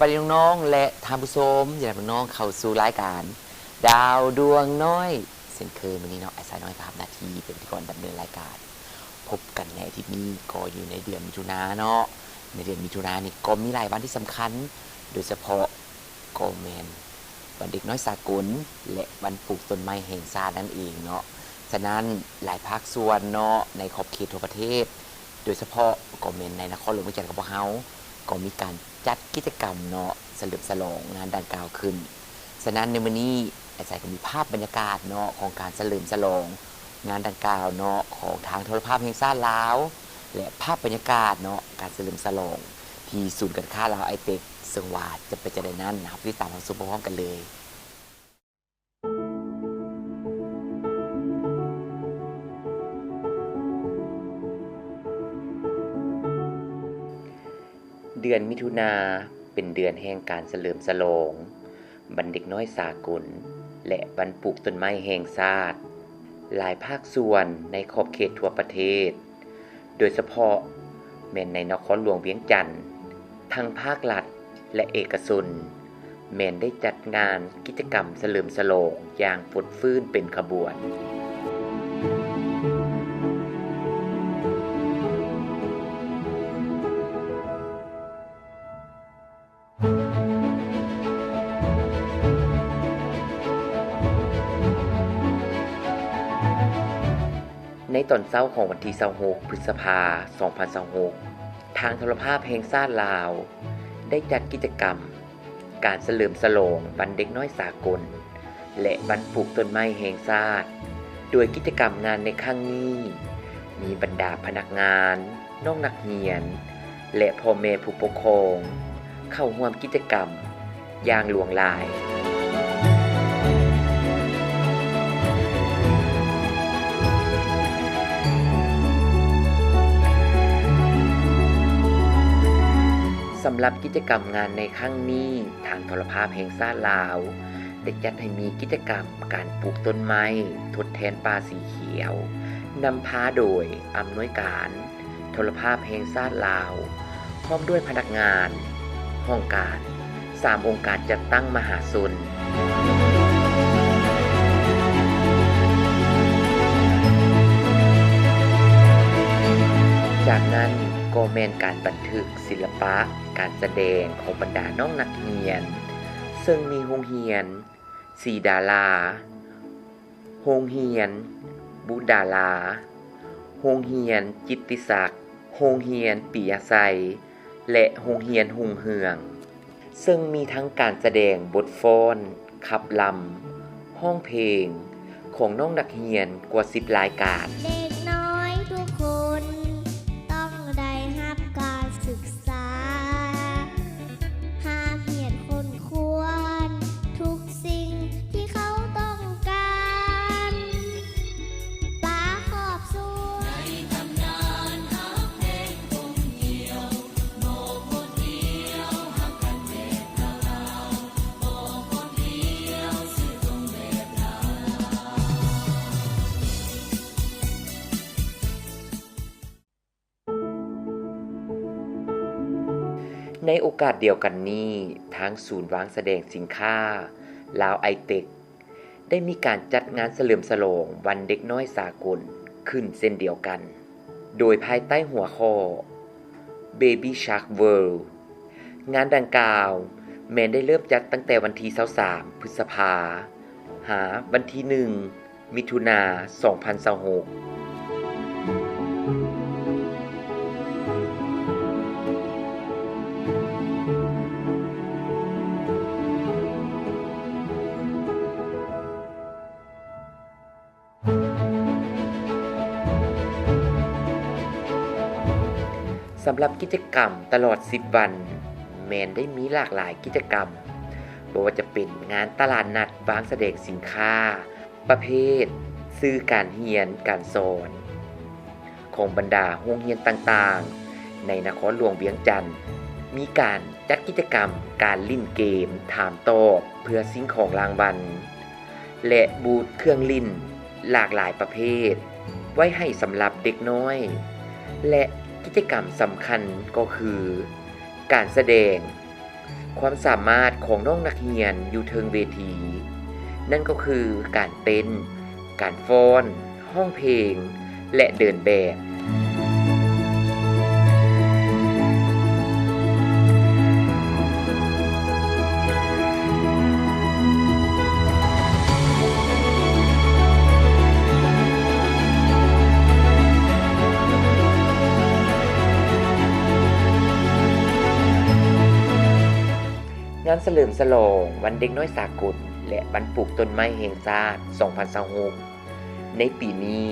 บายดีน้องๆและท่านผู้ชมอยากน้องๆเข้าสู่รายการดาวดวงน้อยเช่นเคยวันนี้เนาะไอ้สายน้อยครับหน้าที่เป็นพิธีกรดำเนินรายการพบกันในอาทิตย์นี้ก็อยู่ในเดือนมิถุนายนเนาะในเดือนมิถุนายนนี่ก็มีหลายวันที่สำคัญโดยเฉพาะก็แมนวันเด็กน้อยสากลและวันปลูกต้นไม้แห่งชาตินั่นเองเนาะฉะนั้นหลายภาคส่วนเนาะในขอบเขตทั่วประเทศโดยเฉพาะก็แมนในนครหลวงวิจันทร์ของพวกเราก็มีการจัดกิจกรรมเนาะเฉลิมฉลองงานดังกล่าวขึ้นฉะนั้นในวันนี้อาจารย์ก็มีภาพบรรยากาศเนาะของการเฉลิมฉลองงานดังกล่าวเนาะของทางโทรภาพแห่งชาติลาวและภาพบรรยากาศเนาะการเฉลิมฉลองที่ศูนย์การค้าลาวไอเทคซึ่งว่าจะเป็นจะได้นั้นนะครับที่ตามทางซูเปอร์พร้อมกันเลยเดือนมิถุนาเป็นเดือนแห่งการเฉลิมฉลองวันเด็กน้อยสากลและวันปลูกต้นไม้แห่งชาติหลายภาคส่วนในขอบเขตทั่วประเทศโดยเฉพาะแม้นในนครหลวงเวียงจันทน์ทั้งภาครัฐและเอกชนแม้นได้จัดงานกิจกรรมเฉลิมฉลองอย่างฟดฟื้นเป็นขบวนในตอนเช้าของวันที่26พฤษภาคม 2026ทางโทรภาพแห่งชาติลาวได้จัดกิจกรรมการเฉลิมฉลองวันเด็กน้อยสากลและวันปลูกต้นไม้แห่งชาติโดยกิจกรรมงานในครั้งนี้มีบรรดาพนักงานน้องนักเรียนและพ่อแม่ผู้ปกครองเข้าร่วมกิจกรรมอย่างหลวงหลายสำหรับกิจกรรมงานในครั้งนี้ทางโทรภาพแห่งชาติลาวได้จัดให้มีกิจกรรมการปลูกต้นไม้ทดแทนป่าสีเขียวนำพาโดยอำนวยการโทรภาพแห่งชาติลาวพร้อมด้วยพนักงานห้องการ3องค์การจัดตั้งมหาชนจากนั้นก็แม่นการบันทึกศิลปะการแสดงของบรรดาน้องนักเรียนซึ่งมีโรงเรียนสีดาราโรงเรียนบุดาราโรงเรียนจิตติศักดิ์โรงเรียนปิยไสยและโรงเรียนหุ่งเฮืองซึ่งมีทั้งการแสดงบทฟ้อนขับลำห้องเพลงของน้องนักเรียนกว่า10รายการเด็กน้อยทุกคนต้องได้รับการศึกษาห้ามเหียดคนควรทุกสิ่งที่เขาต้องการป้าขอบสูในตำนานฮักเพลงคงเดียวโมคนเดียวฮักกันเด็ดดาวโมคนเดียวสิตรงเด็ดดาวในโอกาสเดียวกันนี้ทางศูนย์วางแสดงสินค้าลาวไอเทคได้มีการจัดงานเฉลิมฉลองวันเด็กน้อยสากลขึ้นเช่นเดียวกันโดยภายใต้หัวข้อ Baby Shark World งานดังกล่าวแม้นได้เริ่มจัดตั้งแต่วันที่23พฤษภาคมหาวันที่1มิถุนายน 2026สำหรับกิจกรรมตลอด10วันแมนได้มีหลากหลายกิจกรรมบ่ว่าจะเป็นงานตลาดนัดวางแสดงสินค้าประเภทสื่อการเรียนการสอนของบรรดาโรงเรียนต่างๆในนครหลวงเวียงจันทน์มีการจัดกิจกรรมการเล่นเกมถามตอบเพื่อสิ่งของรางวัลและบูธเครื่องลิ้นหลากหลายประเภทไว้ให้สำหรับเด็กน้อยและกิจกรรมสำคัญก็คือการแสดง ความสามารถของน้องนักเรียนอยู่เทิงเวที นั่นก็คือการเต้น การฟ้อน ห้องเพลง และเดินแบบ งานเฉลิมฉลองวันเด็กน้อยสากลและวันปลูกต้นไม้แห่งชาติ 2026 ในปีนี้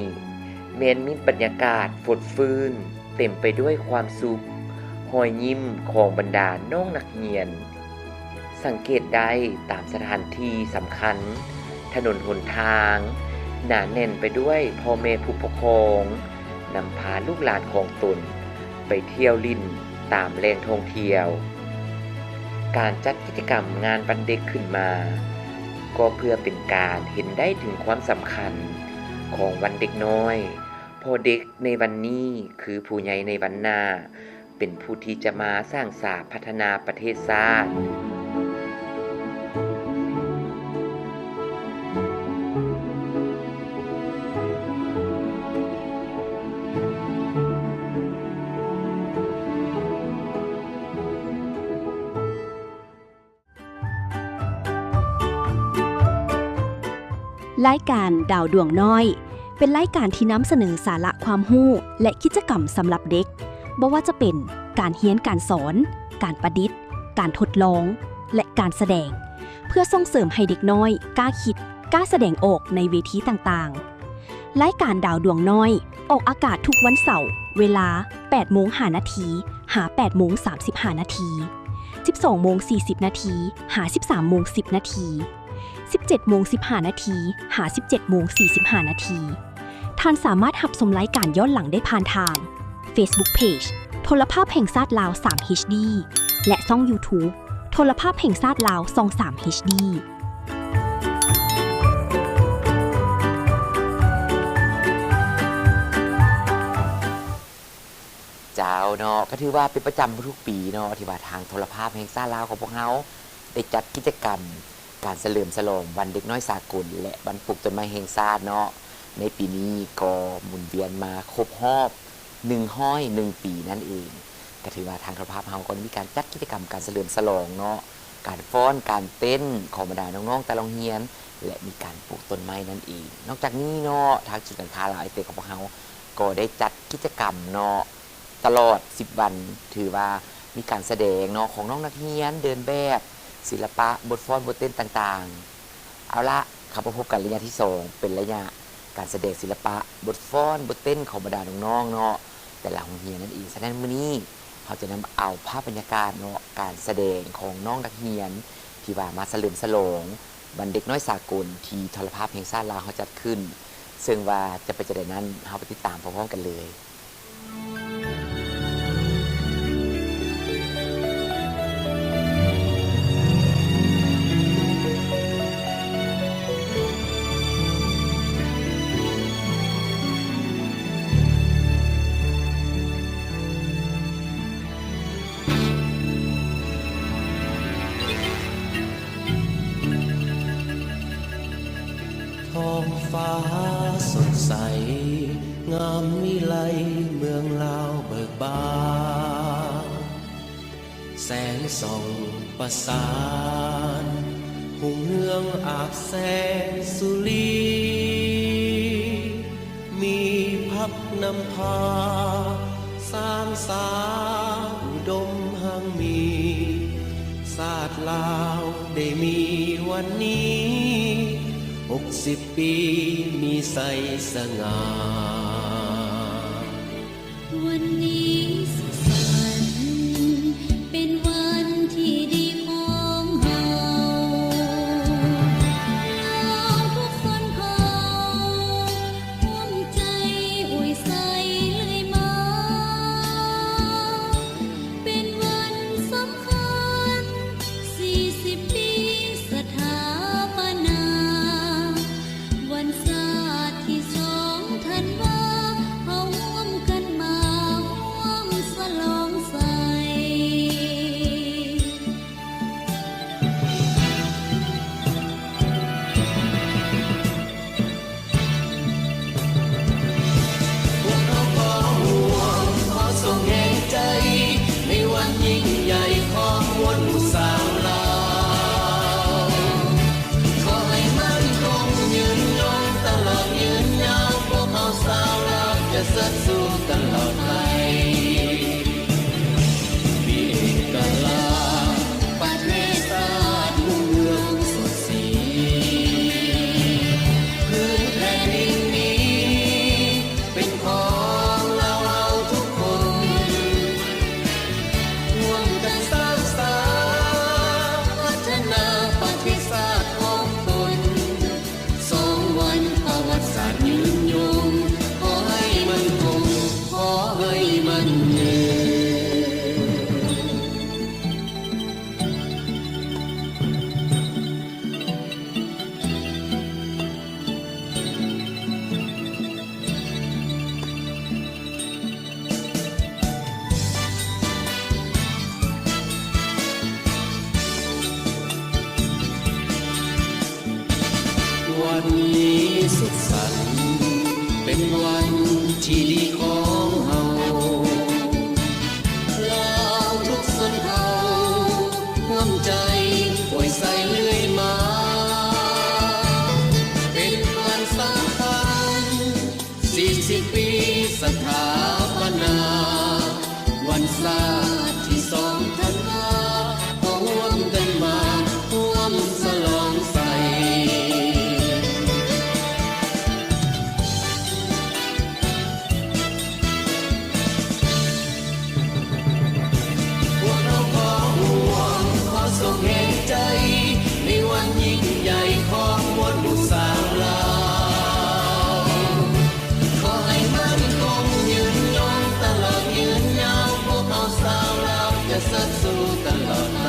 แม้นมีบรรยากาศฝดฟื้นเต็มไปด้วยความสุขรอยยิ้มของบรรดาน้องนักเรียน สังเกตได้ตามสถานที่สำคัญ ถนนหนทาง หนาแน่นไปด้วยพ่อแม่ผู้ปกครองนำพาลูกหลานของตนไปเที่ยวลิ่นตามแหล่งท่องเที่ยว การจัดกิจกรรมงานวันเด็กขึ้นมา ก็เพื่อเป็นการเห็นได้ถึงความสำคัญของวันเด็กน้อยเพอเด็กในวันนี้คือผู้ใหญ่ในวันหน้า เป็นผู้ที่จะมาสร้างสรรค์พัฒนาประเทศชาติ รายการดาวดวงน้อยเป็นรายการที่นำเสนอสาระความรู้และกิจกรรมสำหรับเด็กบ่ว่าจะเป็นการเรียนการสอน การประดิษฐ์ การทดลอง และการแสดง เพื่อส่งเสริมให้เด็กน้อยกล้าคิดกล้าแสดงออกในเวทีต่างๆรายการดาวดวงน้อยออกอากาศทุกวันเสาร์เวลา 8:05 น. หา 8:35 น. 12:40 น. หา 13:10 น. 17:15 น. หา 17:45 น. ท่านสามารถรับชมรายการย้อนหลังได้ผ่านทาง Facebook Page โทรภาพแห่งชาติลาว 3 HD และช่อง YouTube โทรภาพแห่งชาติลาว23 HD เจ้าเนาะก็ถือว่าเป็นประจำทุกปีเนาะที่ว่าทางโทรภาพแห่งชาติลาวของพวกเราได้จัดกิจกรรมการเฉลิมฉลองวันเด็กน้อยสากลและวันปลูกต้นไม้แห่งชาติเนาะในปีนี้ก็หมุนเวียนมาครบรอบ100 ปีนั่นเองก็ถือว่าทางโทรภาพเราก็มีการจัดกิจกรรมการเฉลิมฉลองเนาะการฟ้อนการเต้นของบรรดาน้องๆแต่ละโรงเรียนและมีการปลูกต้นไม้นั่นเองนอกจากนี้เนาะทางจุดการค้าเราไอเตของพวกเราก็ได้จัดกิจกรรมเนาะตลอด10 วันถือว่ามีการแสดงเนาะของน้องนักเรียนเดินแบบศิลปะบทฟ้อนบทเต้นต่างๆเอาละครับพบกันระยะที่2เป็นระยะการแสดงศิลปะบทฟ้อนบทเต้นของบรรดาน้องๆเนาะแต่ละโรงเรียนนั่นเองฉะนั้นมื้อนี้เราจะนำเอาภาพบรรยากาศเนาะการแสดงของน้องนักเรียนที่ว่ามาเฉลิมฉลองวันเด็กน้อยสากลที่โทรภาพแห่งชาติลาวเขาจัดขึ้นซึ่งว่าจะไปจะได้นั้นเราไปติดตามพร้อมๆกันเลย ท้องฟ้าสดใสงามวิไลเมืองลาวเบิกบานแสงส่องประสานหุ่งเนืองอาบแสงสุรีมีพับนำพาสร้างสาอุดมหังมีศาสตร์ลาวได้มีวันนี้60 ปีมีใสสง่าวันนี้สุขสันต์เป็นวันที่ดีของเฮาเราทุกคนเฮาร่วมใจอวยใสเลยมาเป็นวันสำคัญ40 ปีสถาปนาวันศาสตร์ที่2 ธันวาเฮาร่วมกันมาร่วมแส จะเสริญสู้ตลอดไปมีเอกลักษณ์ประเทศชาติรุ่งเรืองสดสีพื้นแผ่นดินนี้เป็นของเราทุกคนร่วมกันสร้างสรรค์พัฒนาประเทศชาติของตน2 วันประวัติศาสตร์ยืนยงขอให้มันคงขอให้มันยืน วันนี้สุขสันต์เป็นวันที่ดีของเฮาลาวทุกชนเผ่าร่วมใจป่วยใส่เลื่อยมา เป็นวันสำคัญ40 ปีสถาปนา วันศาสตร์ที่2 ธันวาขอร่วมกันมาร่วมฉลองใส่ พวกเราขอห่วงขอส่งแห่งใจในวันยิ่งใหญ่ของมวลบุษสาวลาวขอให้มันคงยืนยงตลอดยืนยาวพวกเราสาวลาวจะเสริญสู้ตลอดไป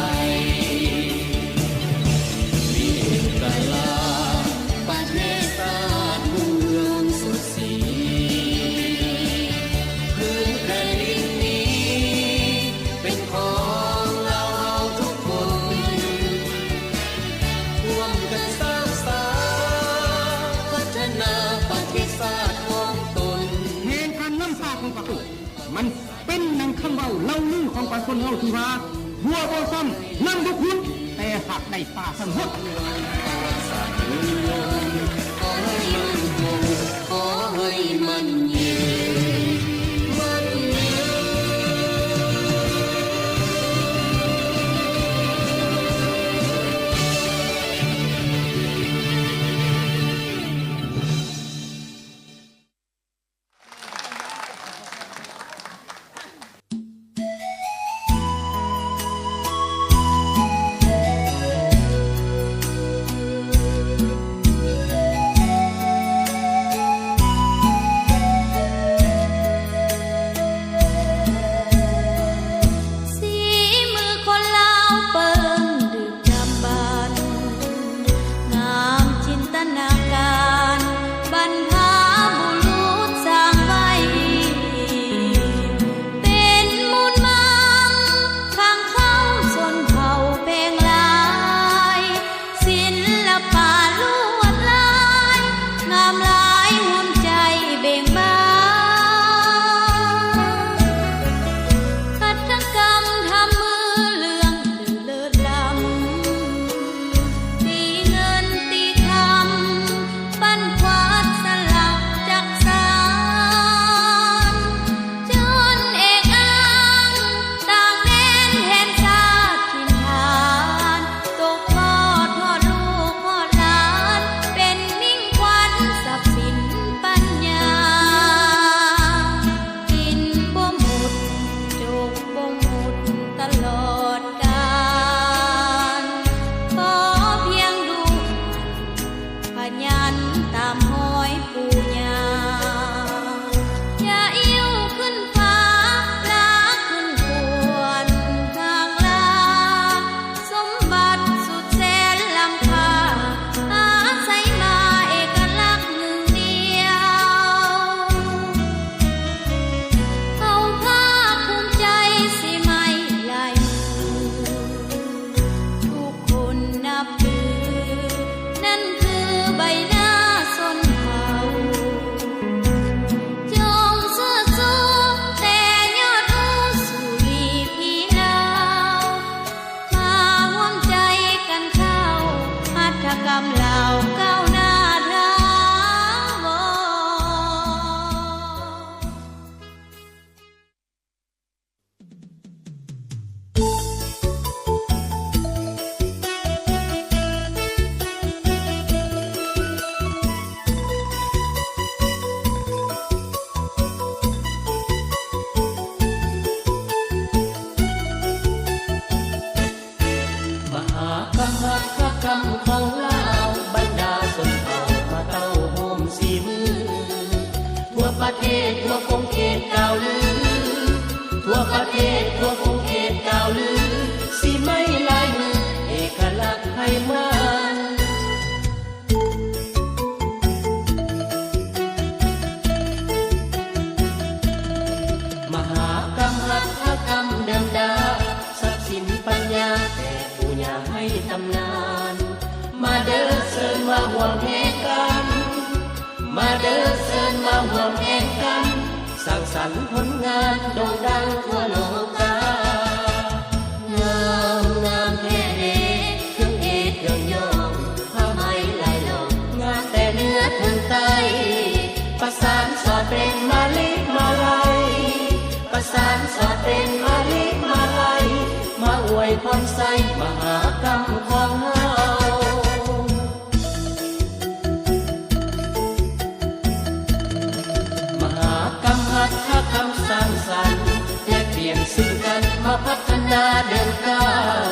มีเอกลักษณ์ประเทศชาติรุ่งเรืองสดสีพื้นแผ่นดินนี้เป็นของเราทุกคนร่วมกันสร้างสรรค์พัฒนาประเทศชาติของตน เพลงการน้ำตาของประตูมันเป็นหนังคำเบาเล่าลือของประชาชนเราที่ว่าบัวบ่ซ้ำนั่งบุกคุ้นแต่หากได้ป่าสมหด ขอให้มันคงขอให้มันยืนมันยืน ไ ประเทศทั่วกรุงเขตกล่าวลือทั่วประเทศทั่วกรุงเขตกล่าวลือสีไม้ลายมือเอกลักษณ์ให้มันมหากรรมหัตถกรรมเดิมดาทรัพย์สินปัญญาแต่ปู่ย่าให้ตำนานมาเด้อเชิญมาห่วมแห่งกันมาเด้อเชิญมาห่วมแห่งกันสร้างสรรค์ผลงานโด่งดังทั่วโลกางามงามแท้เด้เครื่องเอกเครื่องยองผ้าไหมลายลงงามแต่เนื้อถึงใต้ประสานสอดเป็นมาลิมาลายประสานสอดเป็นมาลิมาลายมาอวยพรใส่มหากรรมของเฮามหากรรมหัตถกรรมสร้างสรรค์แลกเปลี่ยนซึ่งกันมาพัฒนาเดินก้า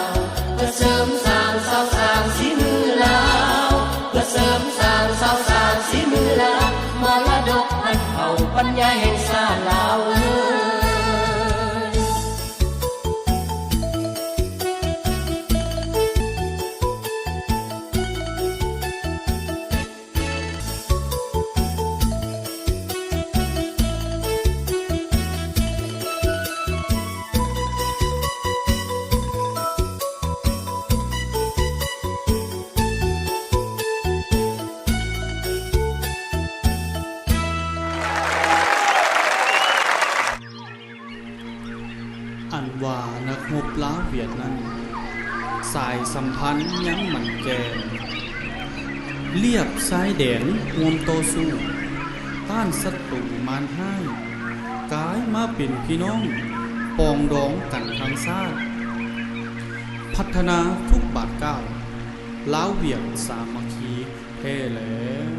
วเพื่อเสริมสร้างเสาสร้างสีมือลาวเพื่อเสริมสร้างเสาสร้างสีมือลาวมรดกพันเผ่าปัญญาแห่งชาติลาวอันว่านักรบลาวเวียดนั้นสายสัมพันธ์ยังหมั่นแกนเรียบสายแดนรวมโตสู้ต้านศัตรูมารให้กลายมาเป็นพี่น้องปองดองกันทั้งชาติพัฒนาทุกบาทก้าวลาวเวียดสามัคคีแท้แล้ว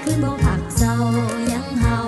ขึ้นบ่ผักเศร้ายังเฮา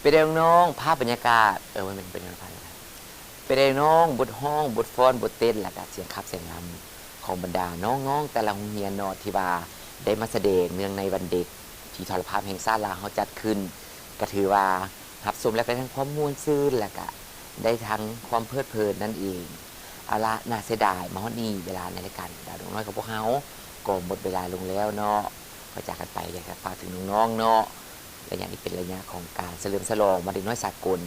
เป็นน้องๆภาพบรรยากาศมันเป็นภาพเป็นน้องบทห้องบทฟ้อนบทเต้นและก็เสียงคับเสียงรำของบรรดาน้องๆแต่ละโรงเรียนเนาะที่ว่าได้มาแสดงเนื่องในวันเด็กที่ทรภาพแห่งชาติลาวเขาจัดขึ้นก็ถือว่ารับชมแล้วก็ทั้งความม่วนซื่นและก็ได้ทั้งความเพลิดเพลินนั่นเองเอาละน่าเสียดายมาฮอดนี้เวลาในรายการดาวดวงน้อยกับพวกเขาก็หมดเวลาลงแล้วเนาะก็จากกันไปอยากจะฝากถึงน้องๆเนาะระยะนี้เป็นระยะของการเฉลิมฉลองวันเด็กน้อยสากล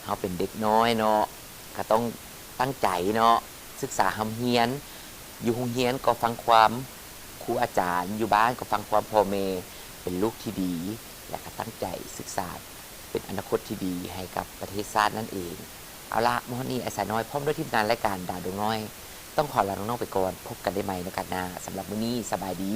เขาเป็นเด็กน้อยเนาะก็ต้องตั้งใจเนาะศึกษาหำเฮียนอยู่โรงเรียนก็ฟังความครูอาจารย์อยู่บ้านก็ฟังความพ่อแม่เป็นลูกที่ดีและก็ตั้งใจศึกษาเป็นอนาคตที่ดีให้กับประเทศชาตินั่นเองเอาละมอนี่ไอ้สายน้อยพร้อมด้วยทีมงานรายการดาวดวงน้อยต้องขอลาน้องๆไปก่อนพบกันได้ใหม่ในโอกาสหน้าสำหรับมื้อนี้สบายดี